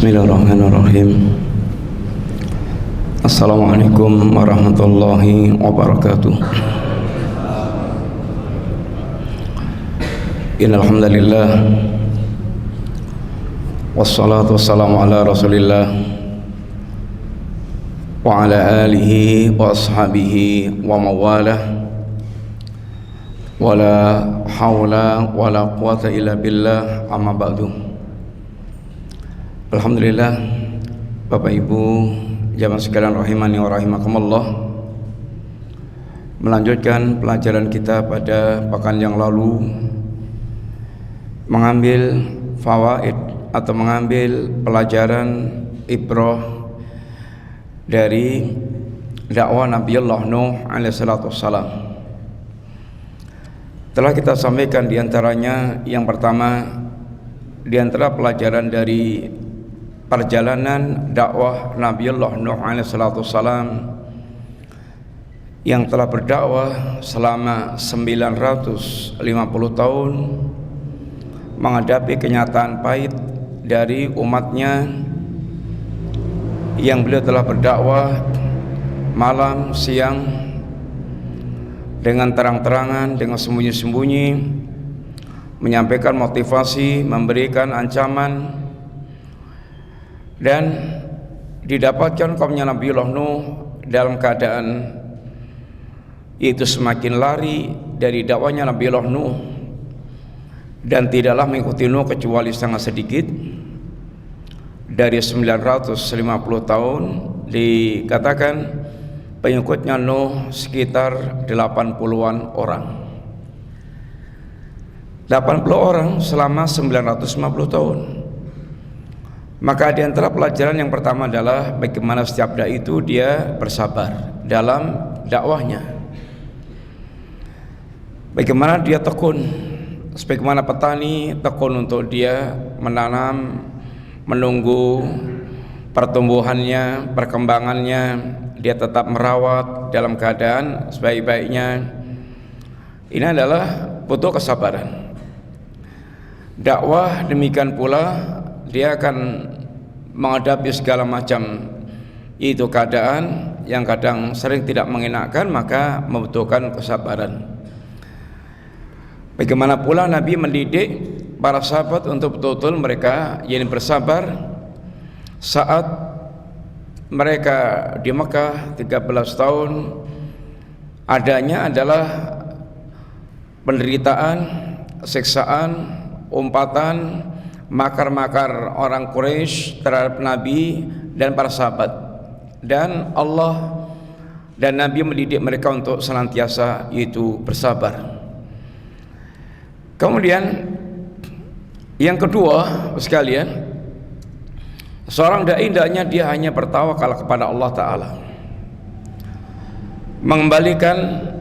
Bismillahirrahmanirrahim. Assalamualaikum warahmatullahi wabarakatuh. Innal hamdalillah wassalatu wassalamu ala Rasulillah wa ala alihi wa ashabihi wa mawalah. Wala haula wala quwata illa billah, amma ba'du. Alhamdulillah, Bapak Ibu jamaah sekalian rahimani wa rahimakumullah, melanjutkan pelajaran kita pada pekan yang lalu, mengambil fawaid atau mengambil pelajaran ibrah dari dakwah Nabiullah Nuh alaihi salatu wassalam. Telah kita sampaikan diantaranya yang pertama, diantara pelajaran dari perjalanan dakwah Nabiullah Nuh alaihi salatu wassalam yang telah berdakwah selama 950 tahun, menghadapi kenyataan pahit dari umatnya yang beliau telah berdakwah malam siang dengan terang-terangan, dengan sembunyi-sembunyi, menyampaikan motivasi, memberikan ancaman, dan didapatkan kaumnya Nabiullah Nuh dalam keadaan itu semakin lari dari dakwanya Nabiullah Nuh, dan tidaklah mengikuti Nuh kecuali sangat sedikit. Dari 950 tahun dikatakan pengikutnya Nuh sekitar 80-an orang. 80 orang selama 950 tahun. Maka di antara pelajaran yang pertama adalah bagaimana setiap dai itu dia bersabar dalam dakwahnya. Bagaimana dia tekun, sebagaimana petani tekun untuk dia menanam, menunggu pertumbuhannya, perkembangannya, dia tetap merawat dalam keadaan sebaik-baiknya. Ini adalah butuh kesabaran. Dakwah demikian pula, dia akan menghadapi segala macam itu keadaan yang kadang sering tidak mengenakan, maka membutuhkan kesabaran. Bagaimana pula Nabi mendidik para sahabat untuk betul-betul mereka yang bersabar saat mereka di Mekah 13 tahun adanya adalah penderitaan, siksaan, umpatan, makar-makar orang Quraisy terhadap Nabi dan para sahabat, dan Allah dan Nabi mendidik mereka untuk senantiasa itu bersabar. Kemudian yang kedua sekalian, seorang dai hendaknya dia hanya bertawakal kepada Allah Ta'ala, mengembalikan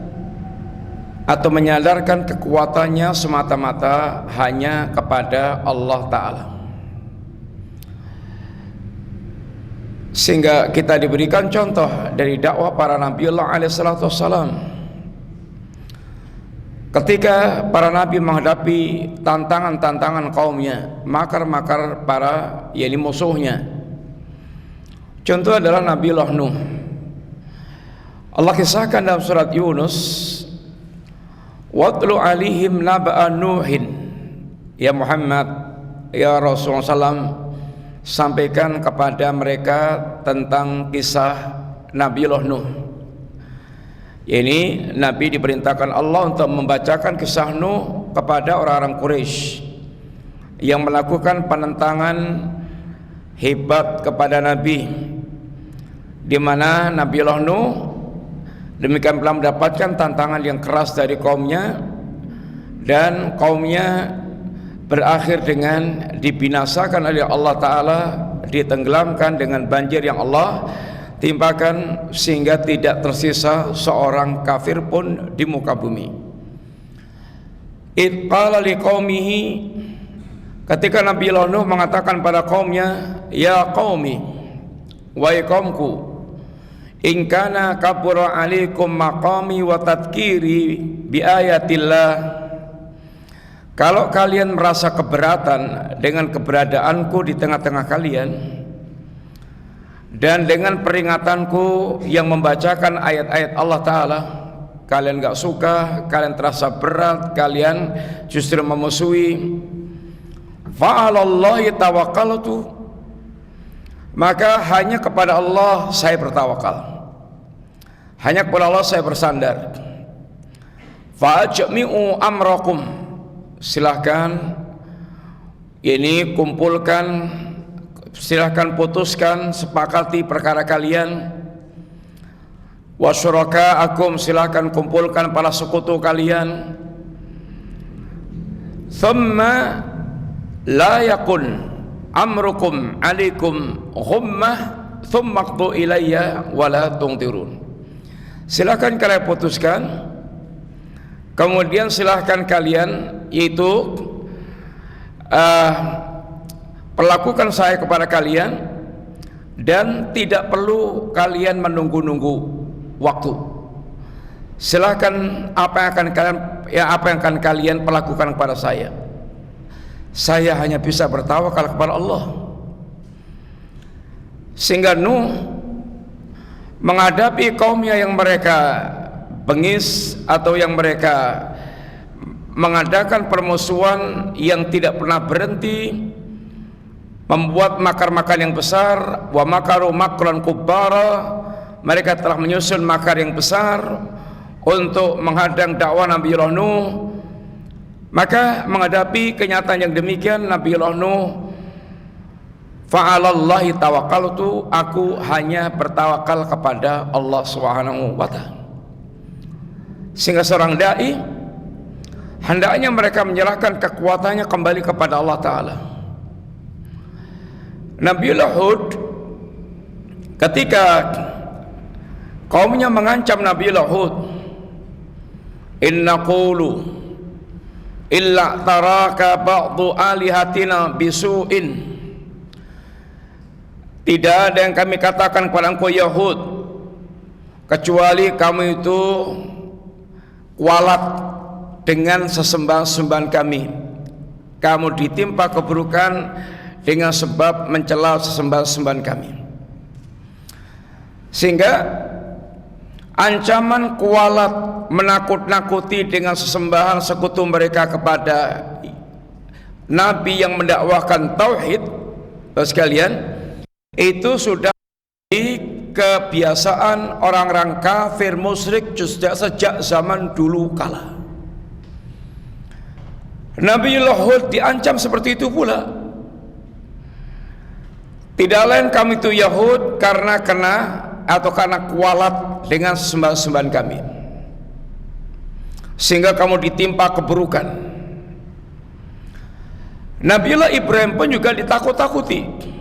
atau menyadarkan kekuatannya semata-mata hanya kepada Allah Ta'ala, sehingga kita diberikan contoh dari dakwah para Nabiullah alaihi salatu wassalam. Ketika para nabi menghadapi tantangan-tantangan kaumnya, makar-makar para musuhnya, contoh adalah Nabiullah Nuh. Allah kisahkan dalam surat Yunus, watlu alihim naba'a Nuhin. Ya Muhammad, ya Rasulullah SAW, sampaikan kepada mereka tentang kisah Nabiullah Nuh. Ini Nabi diperintahkan Allah untuk membacakan kisah Nuh kepada orang-orang Quraisy yang melakukan penentangan hebat kepada Nabi, di mana Nabiullah Nuh demikian pula mendapatkan tantangan yang keras dari kaumnya, dan kaumnya berakhir dengan dibinasakan oleh Allah Ta'ala, ditenggelamkan dengan banjir yang Allah timpakan, sehingga tidak tersisa seorang kafir pun di muka bumi. Id qala liqaumihi, ketika Nabiullah Nuh mengatakan pada kaumnya, ya qaumi, wahai kaumku, in kana kabura alaikum maqami wa tadhkiri bi ayatillah, Kalau kalian merasa keberatan dengan keberadaanku di tengah-tengah kalian dan dengan peringatanku yang membacakan ayat-ayat Allah Ta'ala, kalian gak suka, kalian terasa berat, kalian justru memusuhi, fa'alallahi tawakkaltu, maka hanya kepada Allah saya bertawakal, hanya kepada Allah saya bersandar. Fa'ajmi'u amrakum, silahkan ini kumpulkan, silahkan putuskan, sepakati perkara kalian. Wa syuraka'akum, silahkan kumpulkan para sekutu kalian. Thumma la yakun amrukum alaikum ghummah thumma qdu ilayya wa la tungtirun. Silahkan kalian putuskan, kemudian silahkan kalian yaitu perlakukan saya kepada kalian, dan tidak perlu kalian menunggu-nunggu waktu. Silahkan apa yang akan kalian perlakukan kepada saya. Saya hanya bisa bertawakal kepada Allah. Sehingga Nuh menghadapi kaumnya yang mereka bengis atau yang mereka mengadakan permusuhan yang tidak pernah berhenti, membuat makar-makar yang besar. Wa makaru makran kubbara, mereka telah menyusun makar yang besar untuk menghadang dakwah Nabiullah Nuh. Maka menghadapi kenyataan yang demikian, Nabiullah Nuh, fa'alallahi tawakkaltu, aku hanya bertawakal kepada Allah Subhanahu wa ta'ala. Sehingga seorang dai hendaknya mereka menyerahkan kekuatannya kembali kepada Allah Ta'ala. Nabiullah Hud ketika kaumnya mengancam Nabiullah Hud, inna qulu illa taraka ba'du alihatina bisu'in, tidak ada yang kami katakan kepada engkau Yahud kecuali kamu itu kualat dengan sesembahan-sembahan kami, kamu ditimpa keburukan dengan sebab mencela sesembahan-sembahan kami. Sehingga ancaman kualat, menakut-nakuti dengan sesembahan sekutu mereka kepada Nabi yang mendakwahkan tauhid, sekalian, itu sudah kebiasaan orang-orang kafir musyrik sejak zaman dulu kala. Nabiullah Hud diancam seperti itu pula. Tidak lain kami itu Yahud karena kualat dengan sembahan-sembahan kami, sehingga kamu ditimpa keburukan. Nabiullah Ibrahim pun juga ditakut-takuti.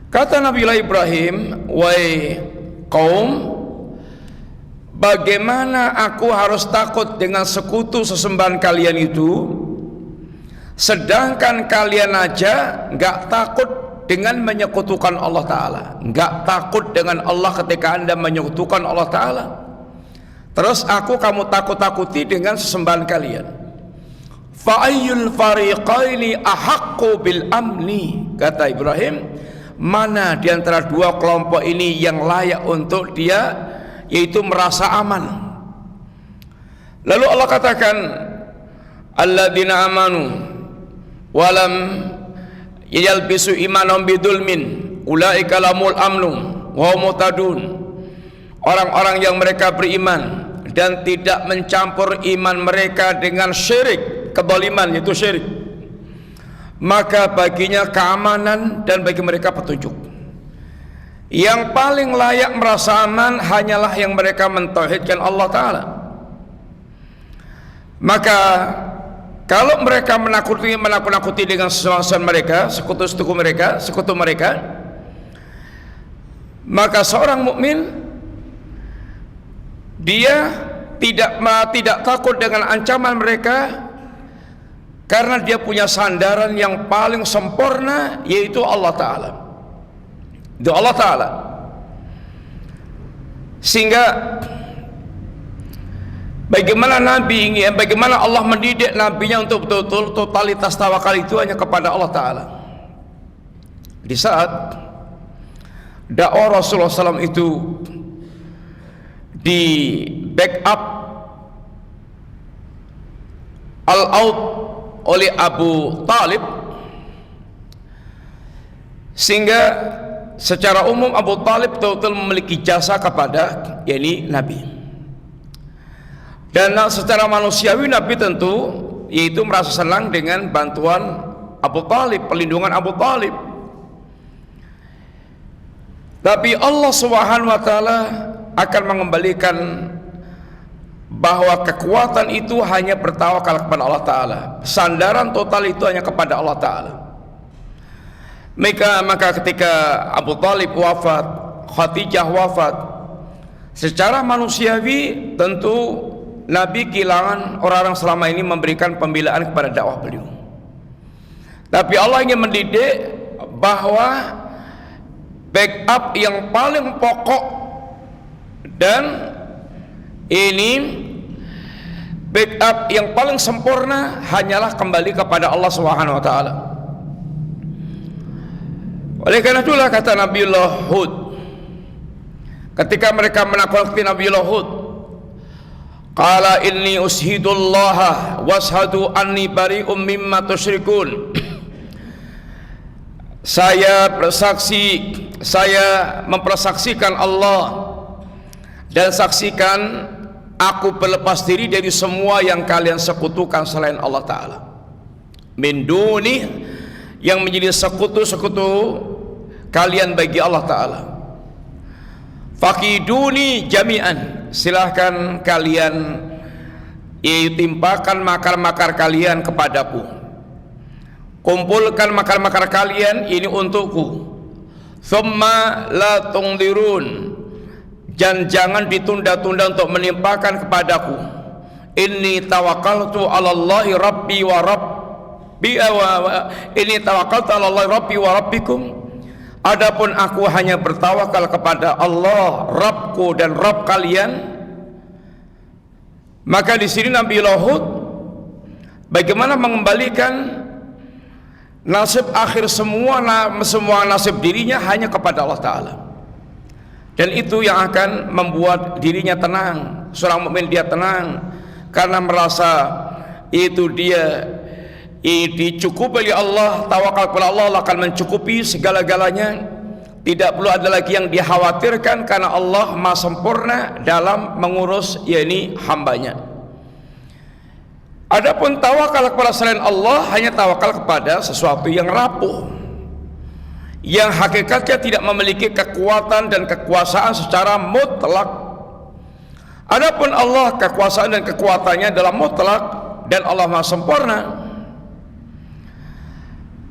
Kata Nabiullah Ibrahim, wahai kaum, bagaimana aku harus takut dengan sekutu sesembahan kalian itu, sedangkan kalian aja gak takut dengan menyekutukan Allah Ta'ala, gak takut dengan Allah ketika anda menyekutukan Allah Ta'ala. Terus kamu takut-takuti dengan sesembahan kalian. Fa'ayyul fariqaini ahaqqu bil amni, kata Ibrahim, mana di antara dua kelompok ini yang layak untuk dia yaitu merasa aman. Lalu Allah katakan, alladzina amanu walam yalbisu imanahum bidzulmin ulaika lamul amnu wa hum muhtadun. Orang-orang yang mereka beriman dan tidak mencampur iman mereka dengan syirik, kedzaliman yaitu syirik, maka baginya keamanan dan bagi mereka petunjuk. Yang paling layak merasa aman hanyalah yang mereka mentauhidkan Allah Ta'ala. Maka kalau mereka menakut-nakuti dengan sesembahan mereka, sekutu mereka, maka seorang mukmin dia tidak takut dengan ancaman mereka, karena dia punya sandaran yang paling sempurna, yaitu Allah Ta'ala. Itu Allah Ta'ala. Sehingga Bagaimana Nabi ingin, bagaimana Allah mendidik Nabinya untuk betul-betul totalitas tawakal itu hanya kepada Allah Ta'ala. Di saat dakwah Rasulullah SAW itu di backup al-out oleh Abu Talib, sehingga secara umum Abu Talib betul-betul memiliki jasa kepada Nabi. Dan secara manusiawi Nabi tentu yaitu merasa senang dengan bantuan Abu Talib, perlindungan Abu Talib. Tapi Allah Subhanahu wa taala akan mengembalikan bahwa kekuatan itu hanya bertawakal kepada Allah Ta'ala. Sandaran total itu hanya kepada Allah Ta'ala. Maka ketika Abu Talib wafat, Khadijah wafat, secara manusiawi tentu Nabi kehilangan orang-orang selama ini memberikan pembelaan kepada dakwah beliau. Tapi Allah ingin mendidik bahwa backup yang paling pokok dan ini backup yang paling sempurna hanyalah kembali kepada Allah Subhanahu wa taala. Oleh karena itulah kata Nabiullah Hud ketika mereka menakuti Nabiullah Hud, qala inni ushidullaha washhadu anni bari'um mimma tusyrikun. Saya bersaksi, saya mempersaksikan Allah dan saksikan aku berlepas diri dari semua yang kalian sekutukan selain Allah Ta'ala. Min duni, yang menjadi sekutu-sekutu kalian bagi Allah Ta'ala. Fakiduni jami'an, silahkan kalian timpakan makar-makar kalian kepadaku. Kumpulkan makar-makar kalian ini untukku. Thumma la tungdirun, dan jangan ditunda-tunda untuk menimpakan kepadaku. Inni tawakkaltu 'ala Allahi rabbi wa rabbi inni tawakkaltu 'ala Allahi rabbi wa rabbikum. Adapun aku hanya bertawakal kepada Allah, Rabbku dan Rabb kalian. Maka di sini Nabi Hud bagaimana mengembalikan nasib akhir semua nasib dirinya hanya kepada Allah Ta'ala. Dan itu yang akan membuat dirinya tenang. Seorang mukmin dia tenang karena merasa itu dia dicukupi oleh Allah, tawakal kepada Allah, Allah akan mencukupi segala-galanya. Tidak perlu ada lagi yang dikhawatirkan karena Allah Maha sempurna dalam mengurus hambanya. Adapun tawakal kepada selain Allah hanya tawakal kepada sesuatu yang rapuh, yang hakikatnya tidak memiliki kekuatan dan kekuasaan secara mutlak. Adapun Allah, kekuasaan dan kekuatannya adalah mutlak dan Allah Maha sempurna.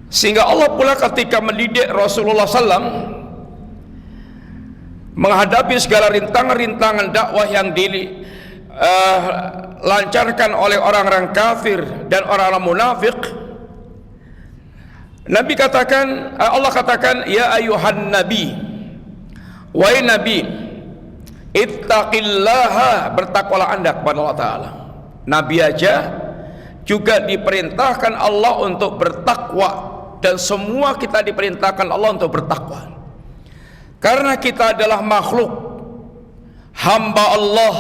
Sehingga Allah pula ketika mendidik Rasulullah SAW menghadapi segala rintangan-rintangan dakwah yang dilancarkan oleh orang-orang kafir dan orang-orang munafik, Nabi katakan, Allah katakan, ya ayuhan nabi, wahai nabi, ittaqillaha, bertakwalah anda kepada Allah Ta'ala. Nabi aja juga diperintahkan Allah untuk bertakwa, dan semua kita diperintahkan Allah untuk bertakwa, karena kita adalah makhluk hamba Allah,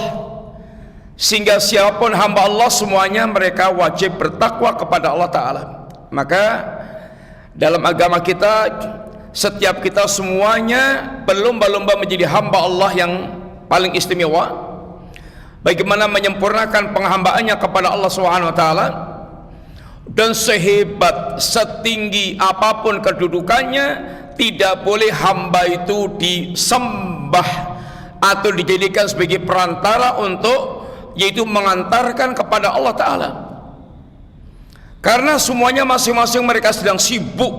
sehingga siapapun hamba Allah semuanya mereka wajib bertakwa kepada Allah Ta'ala. Maka dalam agama kita, setiap kita semuanya berlomba-lomba menjadi hamba Allah yang paling istimewa. Bagaimana menyempurnakan penghambaannya kepada Allah Subhanahu wa taala, dan sehebat, setinggi apapun kedudukannya, tidak boleh hamba itu disembah atau dijadikan sebagai perantara untuk yaitu mengantarkan kepada Allah Ta'ala. Karena semuanya masing-masing mereka sedang sibuk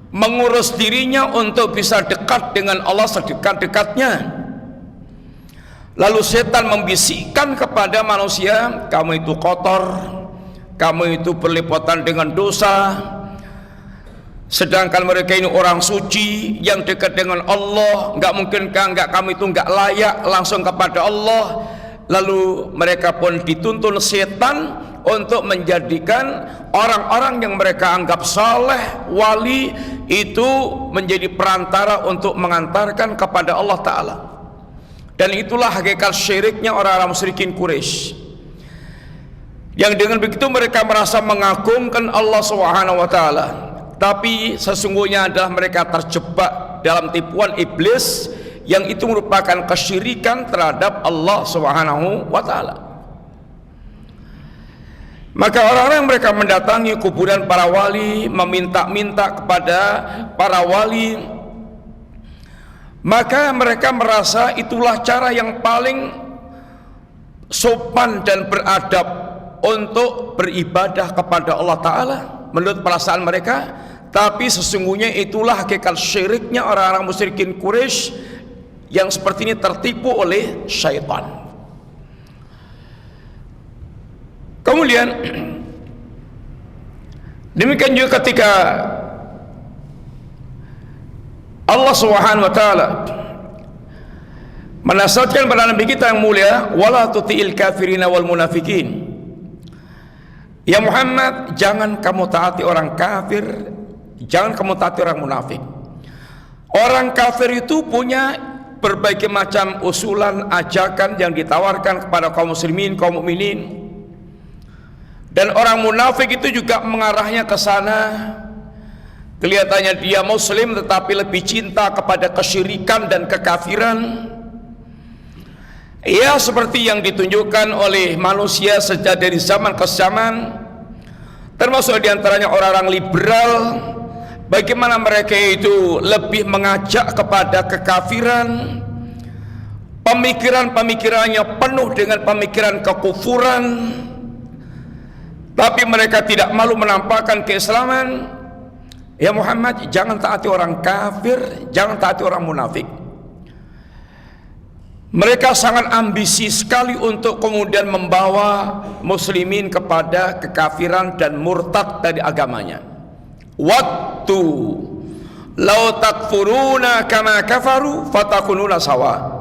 mengurus dirinya untuk bisa dekat dengan Allah sedekat-dekatnya. Lalu setan membisikkan kepada manusia, kamu itu kotor, kamu itu berliputan dengan dosa, sedangkan mereka ini orang suci yang dekat dengan Allah. Nggak mungkinkah kamu itu nggak layak langsung kepada Allah? lalu mereka pun dituntun setan untuk menjadikan orang-orang yang mereka anggap saleh, wali, itu menjadi perantara untuk mengantarkan kepada Allah Ta'ala. Dan itulah hakikat syiriknya orang-orang musyrikin Quraisy, yang dengan begitu mereka merasa mengagungkan Allah Subhanahu wa Ta'ala, tapi sesungguhnya adalah mereka terjebak dalam tipuan iblis, yang itu merupakan kesyirikan terhadap Allah Subhanahu wa Ta'ala. Maka orang-orang yang mereka mendatangi kuburan para wali, meminta-minta kepada para wali, maka mereka merasa itulah cara yang paling sopan dan beradab untuk beribadah kepada Allah Ta'ala menurut perasaan mereka. Tapi sesungguhnya itulah hakikat syiriknya orang-orang musyrikin Quraisy yang seperti ini tertipu oleh syaitan. Kemudian demikian juga ketika Allah Subhanahu wa Ta'ala menasihatkan pada Nabi kita yang mulia, wala tuti'il kafirina wal munafikin, ya Muhammad, jangan kamu taati orang kafir, jangan kamu taati orang munafik. Orang kafir itu punya berbagai macam usulan, ajakan yang ditawarkan kepada kaum muslimin, kaum mukminin. Dan orang munafik itu juga mengarahnya ke sana. Kelihatannya dia muslim tetapi lebih cinta kepada kesyirikan dan kekafiran. Ya, seperti yang ditunjukkan oleh manusia sejak dari zaman ke zaman, termasuk diantaranya orang-orang liberal, bagaimana mereka itu lebih mengajak kepada kekafiran. Pemikiran-pemikirannya penuh dengan pemikiran kekufuran, tapi mereka tidak malu menampakkan keislaman. Ya Muhammad, jangan taati orang kafir, jangan taati orang munafik. Mereka sangat ambisi sekali untuk kemudian membawa muslimin kepada kekafiran dan murtad dari agamanya. Wattu law takfuruna kama kafaru fatakununa sawa.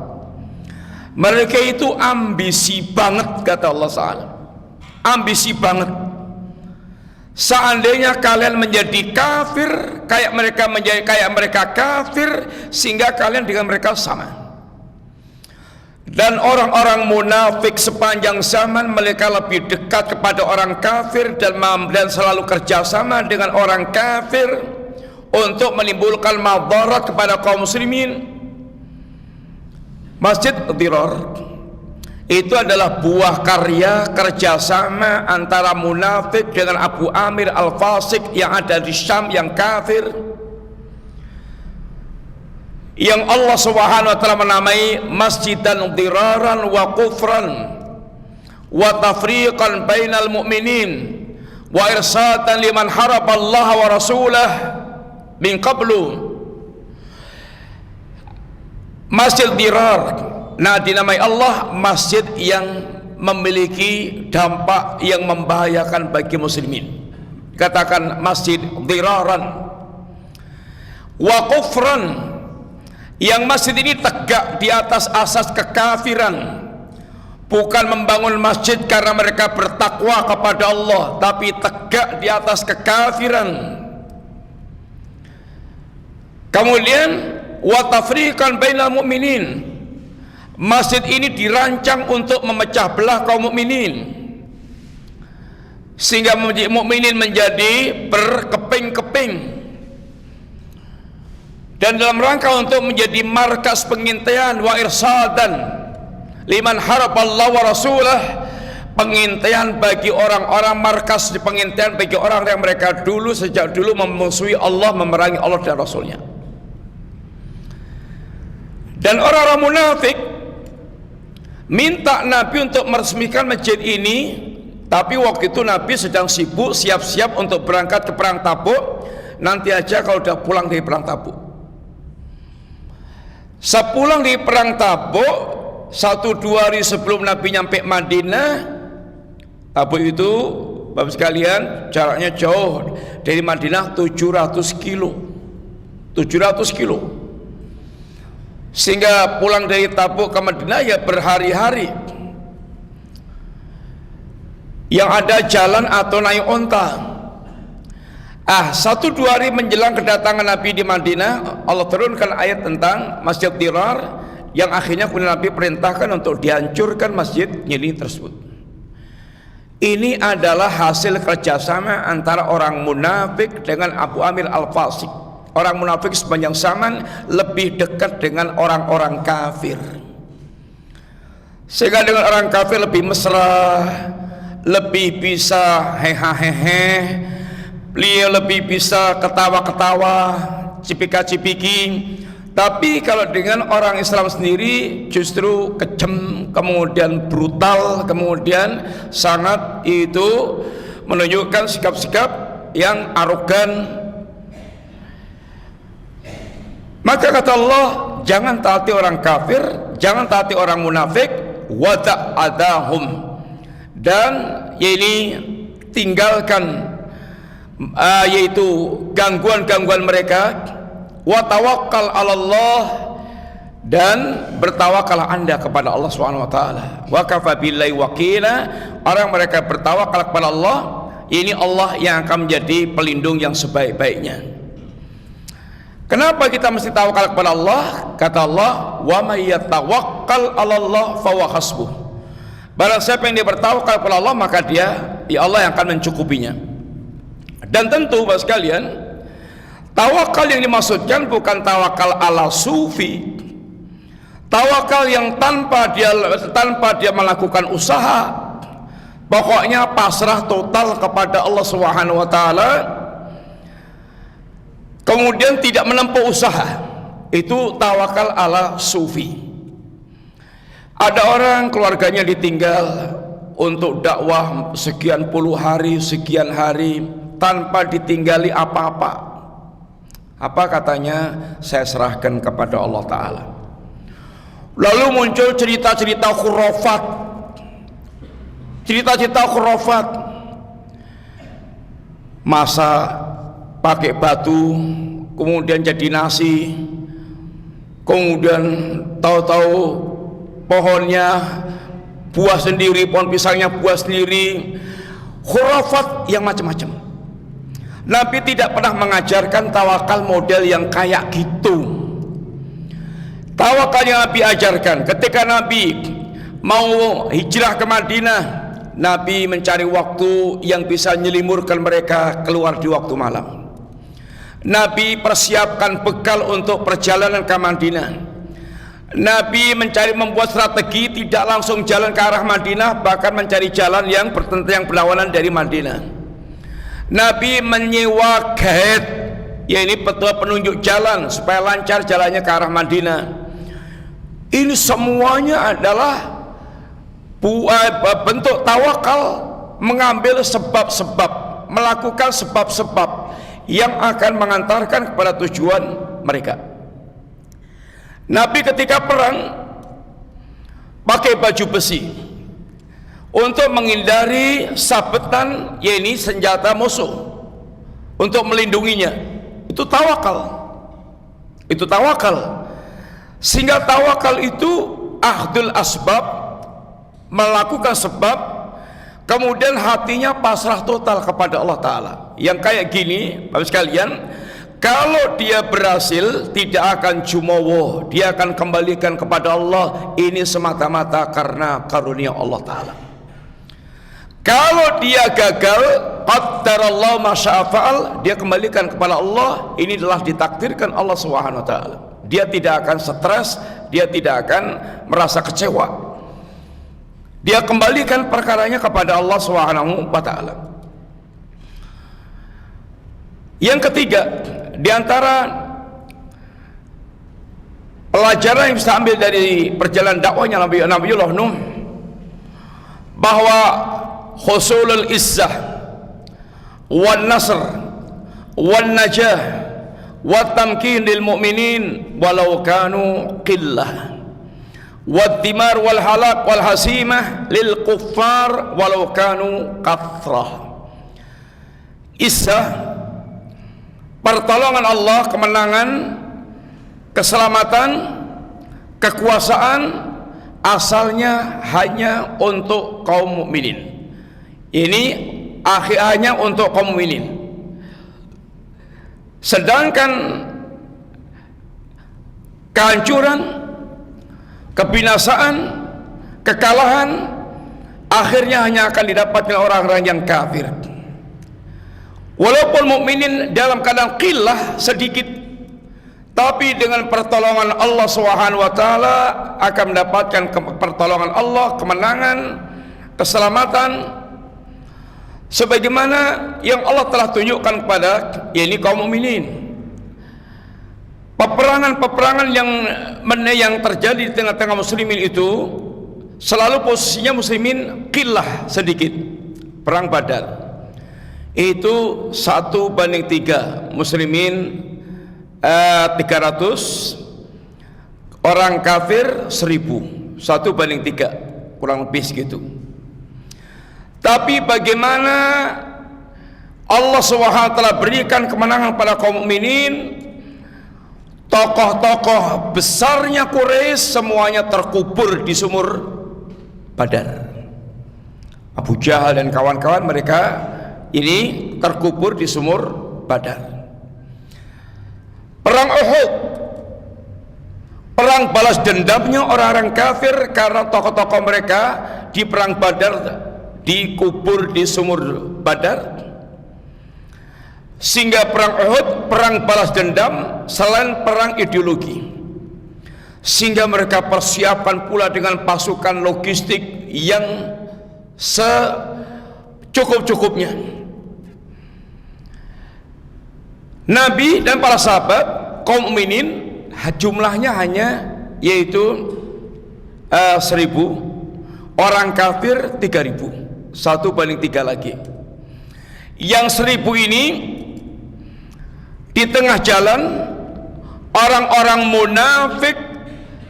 Mereka itu ambisi banget, kata Allah Ta'ala. Ambisi banget. Seandainya kalian menjadi kafir kayak mereka kafir, sehingga kalian dengan mereka sama. Dan orang-orang munafik sepanjang zaman mereka lebih dekat kepada orang kafir dan selalu kerjasama dengan orang kafir untuk menimbulkan madarat kepada kaum muslimin. Masjid Dirar itu adalah buah karya kerjasama antara munafik dengan Abu Amir Al-Fasik yang ada di Syam, yang kafir, yang Allah Subhanahu wa Ta'ala menamai masjidan diraran wa kufran wa tafriqan bainal mu'minin wa irsatan liman haraballaha wa rasulah min qablu. Masjid Dirar, nah dinamai Allah masjid yang memiliki dampak yang membahayakan bagi muslimin. Katakan masjid diraran wa kufran, yang masjid ini tegak di atas asas kekafiran, bukan membangun masjid karena mereka bertakwa kepada Allah, tapi tegak di atas kekafiran. Kemudian wa tafriqan bainal mu'minin, masjid ini dirancang untuk memecah belah kaum mukminin, sehingga mukminin menjadi berkeping-keping, dan dalam rangka untuk menjadi markas pengintaian wa irsadan liman haraballahu wa rasulah, pengintaian bagi orang-orang, markas di pengintaian bagi orang yang mereka dulu sejak dulu memusuhi Allah, memerangi Allah dan Rasulnya. Dan orang-orang munafik minta Nabi untuk meresmikan masjid ini, tapi waktu itu Nabi sedang sibuk siap-siap untuk berangkat ke perang Tabuk. Nanti aja kalau udah pulang dari perang Tabuk. Sepulang di perang Tabuk, 1-2 hari sebelum Nabi nyampe Madinah, Tabuk itu Bapak sekalian jaraknya jauh dari Madinah, 700 kilo, sehingga pulang dari Tabuk ke Madinah ya berhari-hari. yang ada jalan atau naik onta. 1-2 hari menjelang kedatangan Nabi di Madinah, Allah turunkan ayat tentang Masjid Dirar, yang akhirnya kemudian Nabi perintahkan untuk dihancurkan masjid ini tersebut. Ini adalah hasil kerjasama antara orang munafik dengan Abu Amir Al-Fasik. Orang munafik sepanjang zaman lebih dekat dengan orang-orang kafir, sehingga dengan orang kafir lebih mesra, lebih bisa hehehe, beliau lebih bisa ketawa-ketawa, cipika-cipiki. Tapi kalau dengan orang Islam sendiri justru kejam, kemudian brutal, kemudian sangat itu menunjukkan sikap-sikap yang arogan. Maka kata Allah, jangan taati orang kafir, jangan taati orang munafik, wada'adahum, dan ini tinggalkan yaitu gangguan-gangguan mereka. Wa tawakkal 'alallah, dan bertawakallah Anda kepada Allah Subhanahu wa taala. Wa kafa billahi wakila, orang mereka bertawakal kepada Allah, ini Allah yang akan menjadi pelindung yang sebaik-baiknya. Kenapa kita mesti tawakal kepada Allah? Kata Allah, wa may yatawakkal 'alallah fa huwa hasbuh. Barang siapa yang dia bertawakal kepada Allah, maka dia, ya Allah yang akan mencukupinya. Dan tentu Bapak sekalian, tawakal yang dimaksudkan bukan tawakal ala sufi, tawakal yang tanpa dia melakukan usaha, pokoknya pasrah total kepada Allah Subhanahu wa taala, kemudian tidak menempuh usaha. Itu tawakal ala sufi. Ada orang keluarganya ditinggal untuk dakwah sekian puluh hari, sekian hari tanpa ditinggali apa-apa. Apa katanya? Saya serahkan kepada Allah Ta'ala. Lalu muncul cerita-cerita khurafat, cerita-cerita khurafat, masa pakai batu kemudian jadi nasi, kemudian tahu-tahu pohonnya buah sendiri, pohon pisangnya buah sendiri, khurafat yang macam-macam. Nabi tidak pernah mengajarkan tawakal model yang kayak gitu. Tawakal yang Nabi ajarkan ketika Nabi mau hijrah ke Madinah, Nabi mencari waktu yang bisa menyelimurkan mereka keluar di waktu malam. Nabi persiapkan bekal untuk perjalanan ke Madinah. Nabi membuat strategi tidak langsung jalan ke arah Madinah, bahkan mencari jalan yang berlawanan dari Madinah. Nabi menyewa guide, ya ini petua penunjuk jalan supaya lancar jalannya ke arah Madinah. Ini semuanya adalah bentuk tawakal, mengambil sebab-sebab, melakukan sebab-sebab yang akan mengantarkan kepada tujuan mereka. Nabi ketika perang pakai baju besi untuk menghindari sabetan, yaitu senjata musuh, untuk melindunginya. Itu tawakal. Itu tawakal. Sehingga tawakal itu ahdul asbab, melakukan sebab, kemudian hatinya pasrah total kepada Allah Ta'ala. Yang kayak gini Bapak sekalian, kalau dia berhasil tidak akan jumowo, dia akan kembalikan kepada Allah. Ini semata-mata karena karunia Allah Ta'ala. Kalau dia gagal, qaddarallahu ma syaa fa'al, dia kembalikan kepada Allah. Ini adalah ditakdirkan Allah Subhanahu wa taala. Dia tidak akan stres, dia tidak akan merasa kecewa. Dia kembalikan perkaranya kepada Allah Subhanahu wa taala. Yang ketiga, di antara pelajaran yang bisa ambil dari perjalanan dakwahnya Nabiullah Nuh, bahwa husulul izzah wan nasr wan najah wat tamkin lil mu'minin walau kanu qillah, wad dimar wal halak wal hasimah lil kuffar walau kanu kathrah. Izzah, pertolongan Allah, kemenangan, keselamatan, kekuasaan asalnya hanya untuk kaum mukminin. Ini akhirnya untuk kaum mukminin. Sedangkan kehancuran, kebinasaan, kekalahan akhirnya hanya akan didapatkan orang-orang yang kafir. Walaupun mukminin dalam keadaan qillah sedikit, tapi dengan pertolongan Allah Subhanahu wa taala akan mendapatkan pertolongan Allah, kemenangan, keselamatan sebagaimana yang Allah telah tunjukkan kepada yakni kaum mukminin. Peperangan-peperangan yang terjadi di tengah-tengah muslimin itu selalu posisinya muslimin qillah sedikit. Perang Badar itu 1:3, muslimin 300, orang kafir 1000, 1:3, kurang lebih segitu. Tapi bagaimana Allah SWT berikan kemenangan pada kaum mukminin, tokoh-tokoh besarnya Quraisy semuanya terkubur di sumur Badar. Abu Jahal dan kawan-kawan mereka ini terkubur di sumur Badar. Perang Uhud, perang balas dendamnya orang-orang kafir karena tokoh-tokoh mereka di perang Badar dikubur di sumur Badar. Sehingga perang Uhud perang balas dendam selain perang ideologi. Sehingga mereka persiapkan pula dengan pasukan logistik yang secukup-cukupnya. Nabi dan para sahabat kaum mukminin jumlahnya hanya yaitu 1000, orang kafir 3000, 1:3 lagi. Yang 1000 ini di tengah jalan orang-orang munafik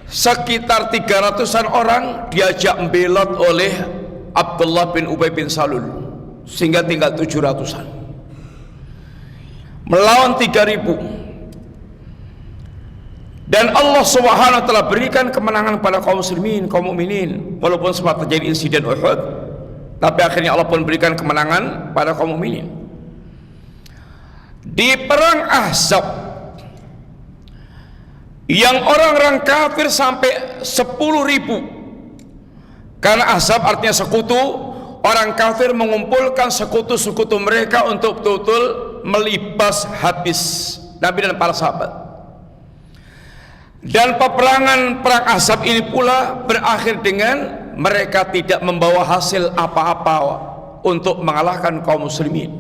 sekitar 300-an orang diajak membelot oleh Abdullah bin Ubay bin Salul sehingga tinggal 700-an melawan 3000. Dan Allah Subhanahu wa taala berikan kemenangan pada kaum muslimin, kaum mukminin, walaupun sempat terjadi insiden Uhud, tapi akhirnya Allah pun berikan kemenangan pada kaum mukminin. Di perang Ahzab yang orang-orang kafir sampai 10.000, karena Ahzab artinya sekutu, orang kafir mengumpulkan sekutu-sekutu mereka untuk betul-betul melibas habis Nabi dan para sahabat. Dan peperangan perang Ahzab ini pula berakhir dengan mereka tidak membawa hasil apa-apa untuk mengalahkan kaum muslimin.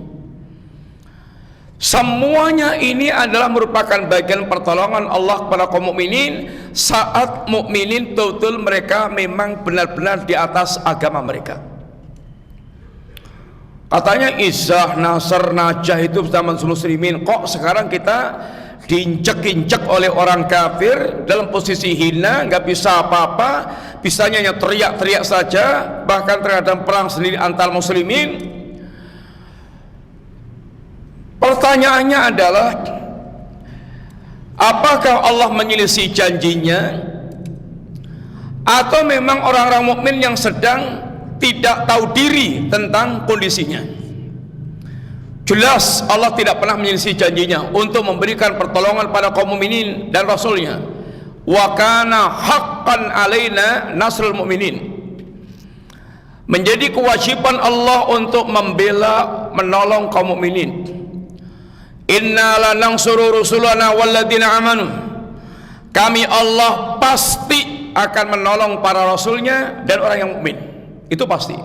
Semuanya ini adalah merupakan bagian pertolongan Allah kepada kaum mukminin saat mukminin betul-betul mereka memang benar-benar di atas agama mereka. Katanya Izzah, Nasr, Najah itu zaman muslimin, kok sekarang kita diinjek-injek oleh orang kafir dalam posisi hina, nggak bisa apa-apa, bisanya hanya teriak-teriak saja, bahkan terhadap perang sendiri antar muslimin. Pertanyaannya adalah, apakah Allah menyelisih janjinya, atau memang orang-orang mukmin yang sedang tidak tahu diri tentang kondisinya? Jelas Allah tidak pernah menyelisih janjinya untuk memberikan pertolongan pada kaum mukminin dan rasulnya. Wa kana haqqan alaina nasrul mu'minin. Menjadi kewajiban Allah untuk membela, menolong kaum mukminin. Inna lanansuru rusulana walladzina amanu. Kami Allah pasti akan menolong para rasulnya dan orang yang mukmin. Itu pasti.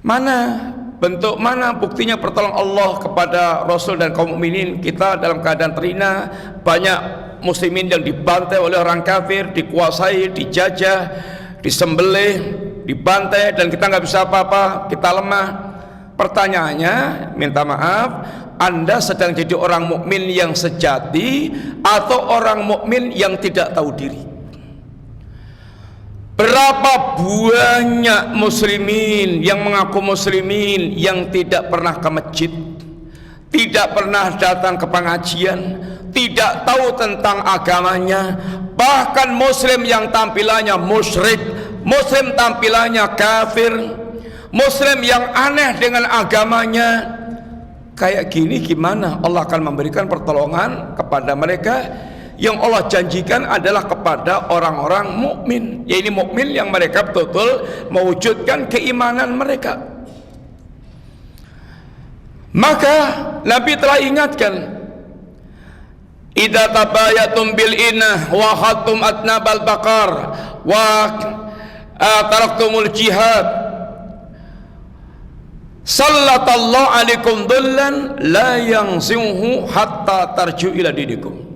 Mana bentuk, mana buktinya pertolongan Allah kepada Rasul dan kaum mukminin? Kita dalam keadaan terhina, banyak muslimin yang dibantai oleh orang kafir, dikuasai, dijajah, disembelih, dibantai, dan kita nggak bisa apa-apa, kita lemah. Pertanyaannya, minta maaf, Anda sedang jadi orang mukmin yang sejati atau orang mukmin yang tidak tahu diri? Berapa banyak muslimin yang mengaku muslimin yang tidak pernah ke masjid, tidak pernah datang ke pengajian, tidak tahu tentang agamanya, bahkan muslim yang tampilannya musyrik, muslim tampilannya kafir, Muslim yang aneh dengan agamanya, kayak gini gimana Allah akan memberikan pertolongan kepada mereka? Yang Allah janjikan adalah kepada orang-orang mukmin, yaitu mukmin yang mereka betul-betul mewujudkan keimanan mereka. Maka Nabi telah ingatkan, idza tabayatum bil inah wa khatum atnabal baqar wa taraktumul jihad sallatallahu alaikum dhullan la yanzihu hatta tarju ila dinikum.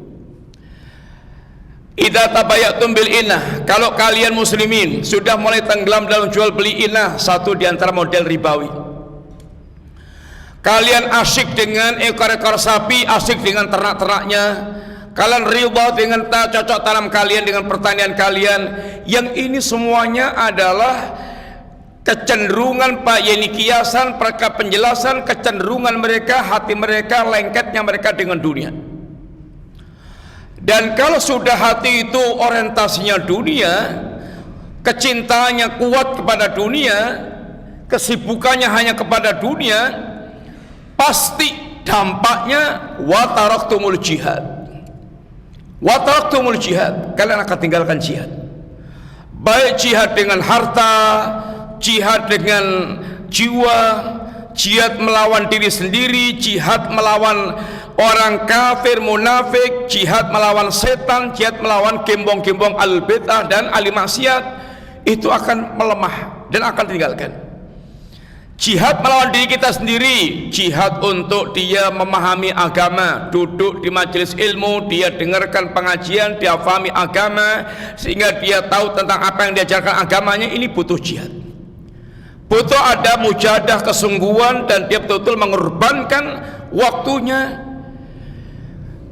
Idza tabayatum bil inah, kalau kalian muslimin sudah mulai tenggelam dalam jual beli inah, satu di antara model ribawi. Kalian asyik dengan ekor-ekor sapi, asyik dengan ternak-ternaknya, kalian ridha dengan cocok tanam kalian, dengan pertanian kalian. Yang ini semuanya adalah kecenderungan Pak Yeni kiasan, penjelasan kecenderungan mereka, hati mereka, lengketnya mereka dengan dunia. Dan kalau sudah hati itu orientasinya dunia, kecintaannya kuat kepada dunia, kesibukannya hanya kepada dunia, pasti dampaknya wa taraktumul jihad. Wa taraktumul jihad, kalian akan tinggalkan jihad. Baik jihad dengan harta, jihad dengan jiwa, jihad melawan diri sendiri, jihad melawan orang kafir munafik, jihad melawan setan, jihad melawan gembong-gembong al-bid'ah dan ahli maksiat, itu akan melemah dan akan tinggalkan. Jihad melawan diri kita sendiri, jihad untuk dia memahami agama, duduk di majelis ilmu, dia dengarkan pengajian, dia pahami agama sehingga dia tahu tentang apa yang diajarkan agamanya. Ini butuh jihad, butuh ada mujahadah, kesungguhan, dan dia betul-betul mengorbankan waktunya.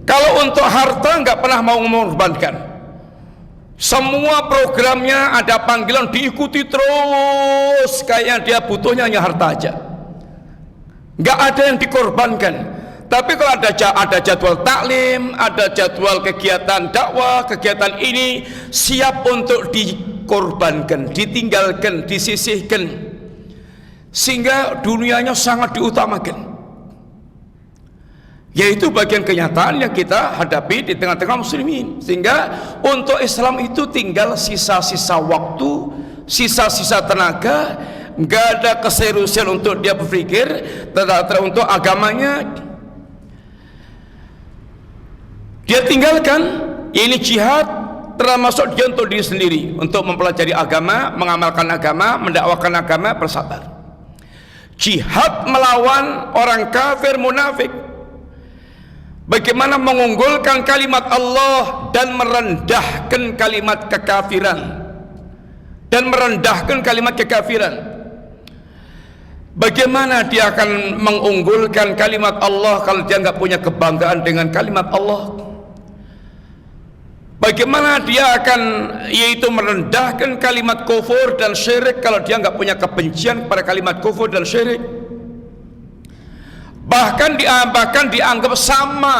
Kalau untuk harta nggak pernah mau mengorbankan, semua programnya ada panggilan diikuti terus, kayaknya dia butuhnya hanya harta aja, nggak ada yang dikorbankan. Tapi kalau ada jadwal taklim, ada jadwal kegiatan dakwah, kegiatan ini siap untuk dikorbankan, ditinggalkan, disisihkan, sehingga dunianya sangat diutamakan. Yaitu bagian kenyataan yang kita hadapi di tengah-tengah muslimin. Sehingga untuk Islam itu tinggal sisa-sisa waktu, sisa-sisa tenaga, nggak ada keseriusan untuk dia berpikir tentang untuk agamanya. Dia tinggalkan. Ini jihad, termasuk dia untuk diri sendiri, untuk mempelajari agama, mengamalkan agama, mendakwakan agama, bersabar. Jihad melawan orang kafir munafik, bagaimana mengunggulkan kalimat Allah dan merendahkan kalimat kekafiran, dan merendahkan kalimat kekafiran. Bagaimana dia akan mengunggulkan kalimat Allah kalau dia nggak punya kebanggaan dengan kalimat Allah? Bagaimana dia akan yaitu merendahkan kalimat kufur dan syirik kalau dia nggak punya kebencian kepada kalimat kufur dan syirik? Bahkan dianggap sama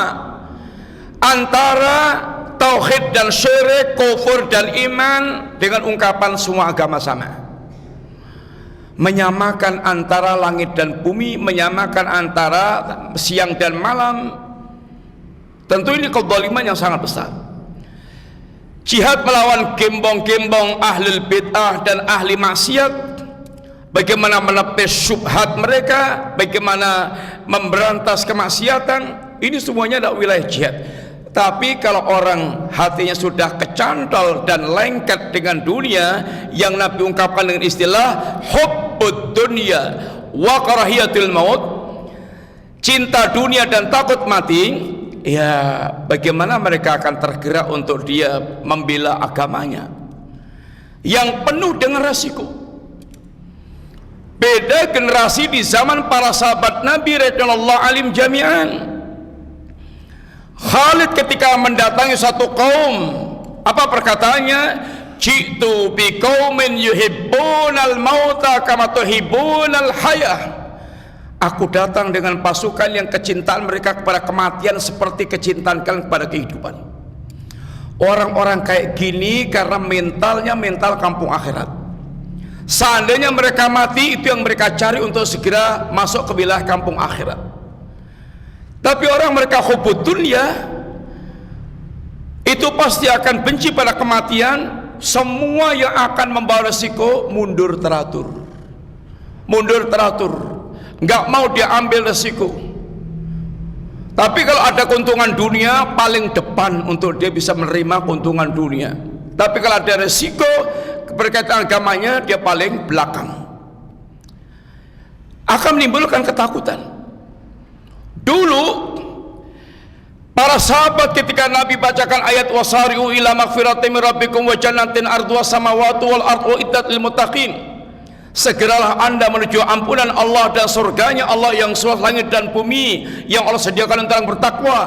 antara tauhid dan syirik, kufur dan iman, dengan ungkapan semua agama sama. Menyamakan antara langit dan bumi, menyamakan antara siang dan malam. Tentu ini kezaliman yang sangat besar. Jihad melawan gembong-gembong ahlul bid'ah dan ahli maksiat, bagaimana menepis syubhat mereka, bagaimana memberantas kemaksiatan, ini semuanya adalah wilayah jihad. Tapi kalau orang hatinya sudah kecantol dan lengket dengan dunia, yang Nabi ungkapkan dengan istilah hubbud dunya wa karahiyatul maut, cinta dunia dan takut mati, ya bagaimana mereka akan tergerak untuk dia membela agamanya yang penuh dengan resiko. Beda generasi di zaman para sahabat Nabi radhiyallahu anhum jami'an. Khalid ketika mendatangi satu kaum, apa perkataannya? Ji'tu biqaumin yuhibbunal mauta kama tuhibbunal hayah. Aku datang dengan pasukan yang kecintaan mereka kepada kematian seperti kecintaan kalian kepada kehidupan. Orang-orang kayak gini karena mentalnya mental kampung akhirat. Seandainya mereka mati, itu yang mereka cari untuk segera masuk ke wilayah kampung akhirat. Tapi orang mereka hubud dunia, itu pasti akan benci pada kematian. Semua yang akan membawa resiko mundur teratur, nggak mau dia ambil resiko. Tapi kalau ada keuntungan dunia, paling depan untuk dia bisa menerima keuntungan dunia. Tapi kalau ada resiko berkaitan agamanya, dia paling belakang. Akan menimbulkan ketakutan. Dulu para sahabat ketika Nabi bacakan ayat wasari'u ila magfiratin min rabbikum wa jannatin arduha samawati wal ardu iddat lil muttaqin, segeralah anda menuju ampunan Allah dan surganya Allah yang seluas langit dan bumi, yang Allah sediakan untuk orang bertakwa.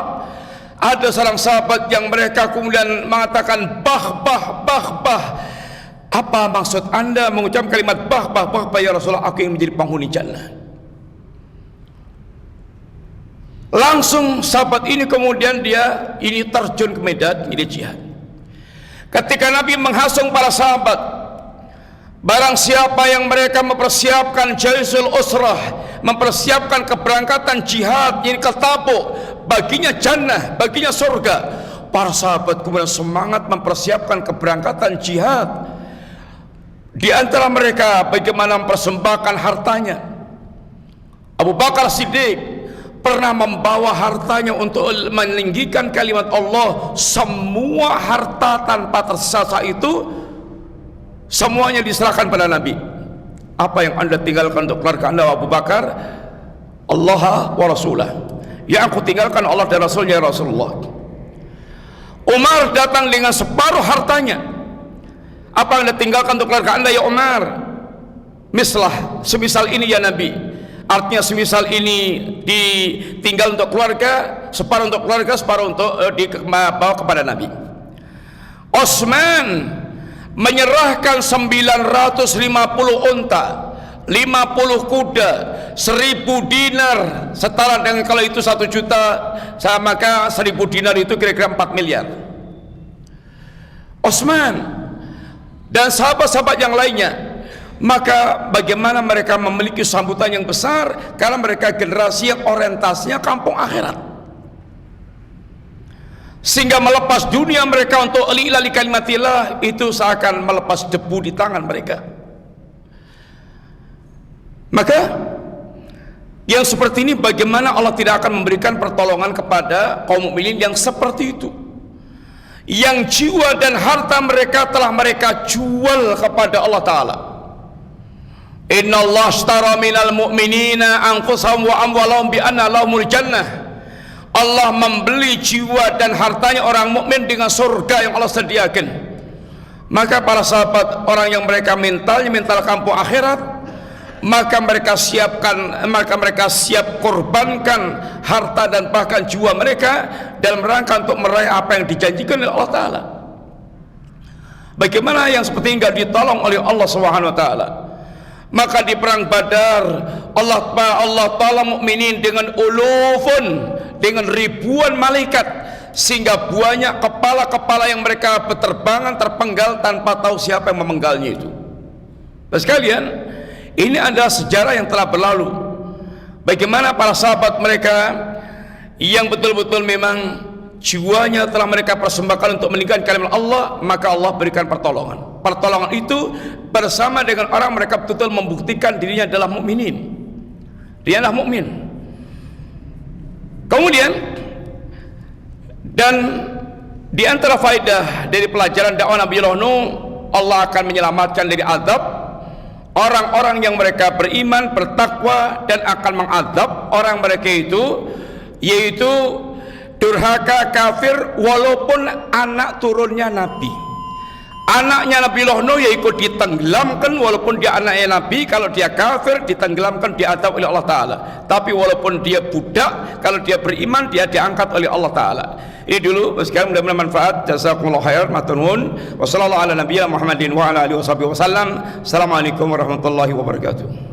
Ada seorang sahabat yang mereka kemudian mengatakan bah. Apa maksud anda mengucap kalimat bah ya Rasulullah, aku yang menjadi penghuni jannah. Langsung sahabat ini kemudian dia ini terjun ke medan ini jihad. Ketika Nabi menghasung para sahabat, barang siapa yang mereka mempersiapkan jaisul usrah, mempersiapkan keberangkatan jihad, ini ke Tabuk, baginya jannah, baginya surga. Para sahabat kemudian semangat mempersiapkan keberangkatan jihad. Di antara mereka bagaimana mempersembahkan hartanya. Abu Bakar Siddiq pernah membawa hartanya untuk meninggikan kalimat Allah. Semua harta tanpa tersisa itu semuanya diserahkan pada Nabi. Apa yang anda tinggalkan untuk keluarga anda Abu Bakar? Allah wa Rasulah. Yang aku tinggalkan Allah dan Rasulnya Rasulullah. Umar datang dengan separuh hartanya. Apa yang anda tinggalkan untuk keluarga anda ya Umar? Mislah, semisal ini ya Nabi. Artinya semisal ini ditinggal untuk keluarga, separuh untuk keluarga, separuh untuk dibawa kepada Nabi. Utsman menyerahkan 950 unta, 50 kuda, 1000 dinar, setara dengan kalau itu 1 juta, maka 1000 dinar itu kira-kira 4 miliar. Utsman dan sahabat-sahabat yang lainnya. Maka bagaimana mereka memiliki sambutan yang besar, karena mereka generasi yang orientasinya kampung akhirat, sehingga melepas dunia mereka untuk lillahi kalimatillah itu seakan melepas debu di tangan mereka. Maka yang seperti ini bagaimana Allah tidak akan memberikan pertolongan kepada kaum mukminin yang seperti itu, yang jiwa dan harta mereka telah mereka jual kepada Allah Ta'ala. Inna Allah ashtara minal mu'minina anfusahum wa amwalahum bi anna lahumul jannah. Allah membeli jiwa dan hartanya orang mukmin dengan surga yang Allah sediakan. Maka para sahabat, orang yang mereka mental kampung akhirat, maka mereka siap korbankan harta dan bahkan jiwa mereka dalam rangka untuk meraih apa yang dijanjikan oleh Allah Ta'ala. Bagaimana yang seperti ini ditolong oleh Allah Subhanahu Wa Ta'ala. Maka di perang Badar Allah tolong mukminin dengan ulufun, dengan ribuan malaikat, sehingga banyak kepala-kepala yang mereka berterbangan terpenggal tanpa tahu siapa yang memenggalnya itu. Nah sekalian, ini adalah sejarah yang telah berlalu. Bagaimana para sahabat mereka yang betul-betul memang jiwanya telah mereka persembahkan untuk meninggikan kalimat Allah, maka Allah berikan pertolongan. Pertolongan itu bersama dengan orang mereka betul-betul membuktikan dirinya adalah mukminin. Dia adalah mukmin. Kemudian dan di antara faedah dari pelajaran dakwah Nabi Nuh, Allah akan menyelamatkan dari azab orang-orang yang mereka beriman, bertakwa, dan akan mengadab orang mereka itu, yaitu durhaka, kafir, walaupun anak turunnya Nabi. Anaknya Nabi Nuh ya ikut ditenggelamkan, walaupun dia anaknya Nabi. Kalau dia kafir ditenggelamkan, diadab oleh Allah Ta'ala. Tapi walaupun dia budak, kalau dia beriman dia diangkat oleh Allah Ta'ala. Ini dulu sekarang mudah-mudahan manfaat. Jazakumullah khair, maturnuun. Wassallallahu ala nabiyina Muhammadin wa ala alihi wasallam. Assalamualaikum warahmatullahi wabarakatuh.